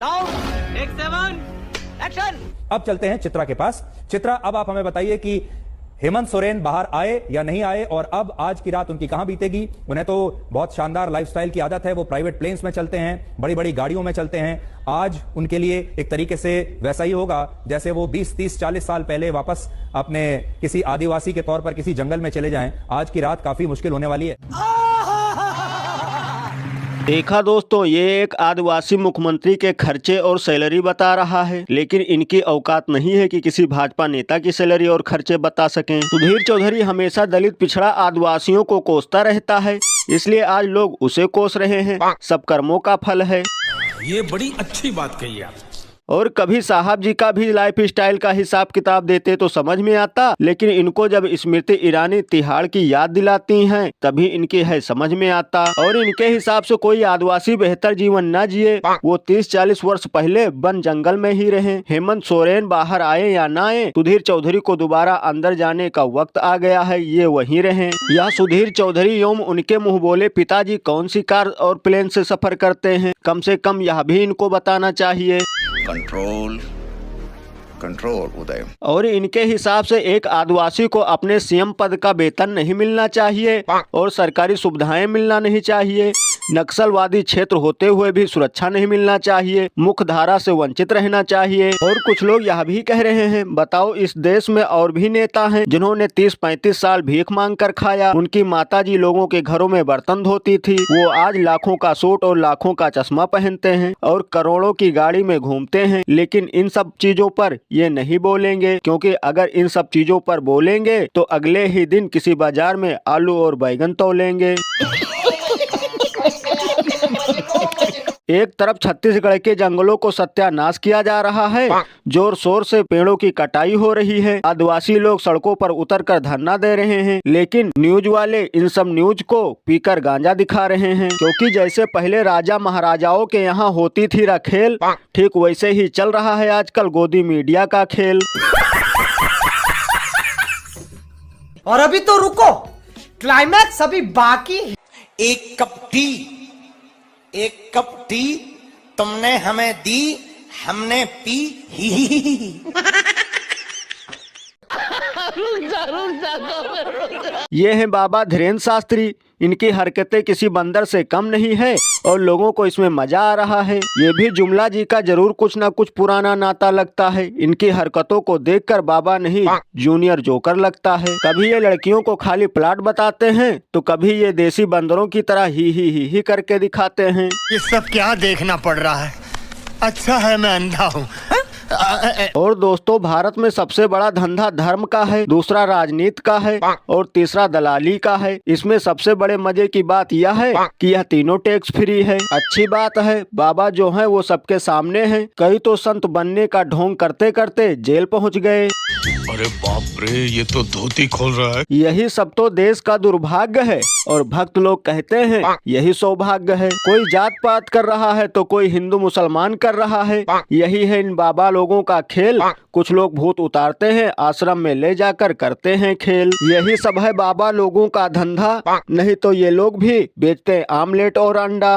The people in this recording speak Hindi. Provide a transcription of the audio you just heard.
अब चलते हैं चित्रा के पास। चित्रा, अब आप हमें बताइए कि हेमंत सोरेन बाहर आए या नहीं आए, और अब आज की रात उनकी कहां बीतेगी। उन्हें तो बहुत शानदार लाइफस्टाइल की आदत है, वो प्राइवेट प्लेन्स में चलते हैं, बड़ी बड़ी गाड़ियों में चलते हैं। आज उनके लिए एक तरीके से वैसा ही होगा जैसे वो 20, 30, 40 साल पहले वापस अपने किसी आदिवासी के तौर पर किसी जंगल में चले जाएं। आज की रात काफी मुश्किल होने वाली है। देखा दोस्तों, ये एक आदिवासी मुख्यमंत्री के खर्चे और सैलरी बता रहा है, लेकिन इनकी औकात नहीं है कि किसी भाजपा नेता की सैलरी और खर्चे बता सकें। सुधीर चौधरी हमेशा दलित पिछड़ा आदिवासियों को कोसता रहता है, इसलिए आज लोग उसे कोस रहे हैं। सब कर्मों का फल है। ये बड़ी अच्छी बात कही आप। और कभी साहब जी का भी लाइफ स्टाइल का हिसाब किताब देते तो समझ में आता, लेकिन इनको जब स्मृति ईरानी तिहाड़ की याद दिलाती हैं तभी इनकी है समझ में आता। और इनके हिसाब से कोई आदिवासी बेहतर जीवन न जिए, वो 30-40 वर्ष पहले वन जंगल में ही रहे। हेमंत सोरेन बाहर आए या ना आए, सुधीर चौधरी को दोबारा अंदर जाने का वक्त आ गया है, ये वहीं रहे। या सुधीर चौधरी एवं उनके मुँह बोले पिताजी कौन सी कार और प्लेन से सफर करते हैं, कम से कम यह भी इनको बताना चाहिए। कंट्रोल कंट्रोल उदय। और इनके हिसाब से एक आदिवासी को अपने सीएम पद का वेतन नहीं मिलना चाहिए और सरकारी सुविधाएं मिलना नहीं चाहिए। नक्सलवादी क्षेत्र होते हुए भी सुरक्षा नहीं मिलना चाहिए। मुख्य धारा से वंचित रहना चाहिए। और कुछ लोग यह भी कह रहे हैं, बताओ इस देश में और भी नेता हैं जिन्होंने 30-35 साल भीख मांग कर खाया। उनकी माताजी लोगों के घरों में बर्तन धोती थी, वो आज लाखों का सूट और लाखों का चश्मा पहनते हैं और करोड़ों की गाड़ी में घूमते हैं। लेकिन इन सब चीजों पर ये नहीं बोलेंगे, क्योंकि अगर इन सब चीजों पर बोलेंगे तो अगले ही दिन किसी बाजार में आलू और बैगन तोलेंगे। एक तरफ छत्तीसगढ़ के जंगलों को सत्यानाश किया जा रहा है, जोर शोर से पेड़ों की कटाई हो रही है, आदिवासी लोग सड़कों पर उतरकर धरना दे रहे हैं, लेकिन न्यूज वाले इन सब न्यूज को पीकर गांजा दिखा रहे हैं। क्योंकि जैसे पहले राजा महाराजाओं के यहाँ होती थी रखेल, ठीक वैसे ही चल रहा है आजकल गोदी मीडिया का खेल। और अभी तो रुको, क्लाइमैक्स अभी बाकी है। एक कप टी तुमने हमें दी, हमने पी ही। ये हैं बाबा धीरेन्द्र शास्त्री। इनकी हरकतें किसी बंदर से कम नहीं है और लोगों को इसमें मजा आ रहा है। ये भी जुमला जी का जरूर कुछ न कुछ पुराना नाता लगता है। इनकी हरकतों को देखकर बाबा नहीं जूनियर जोकर लगता है। कभी ये लड़कियों को खाली प्लाट बताते हैं तो कभी ये देसी बंदरों की तरह ही करके दिखाते हैं। ये सब क्या देखना पड़ रहा है? अच्छा है मैं अंधा हूँ। और दोस्तों, भारत में सबसे बड़ा धंधा धर्म का है, दूसरा राजनीति का है और तीसरा दलाली का है। इसमें सबसे बड़े मजे की बात यह है कि यह तीनों टैक्स फ्री है। अच्छी बात है, बाबा जो है वो सबके सामने हैं। कई तो संत बनने का ढोंग करते करते जेल पहुंच गए। अरे बाप रे, ये तो धोती खोल रहा है। यही सब तो देश का दुर्भाग्य है और भक्त लोग कहते हैं यही सौभाग्य है। कोई जात पात कर रहा है तो कोई हिंदू मुसलमान कर रहा है। यही है इन बाबा लोगों का खेल। कुछ लोग भूत उतारते हैं, आश्रम में ले जाकर करते हैं खेल। यही सब है बाबा लोगों का धंधा, नहीं तो ये लोग भी बेचते हैं आमलेट और अंडा।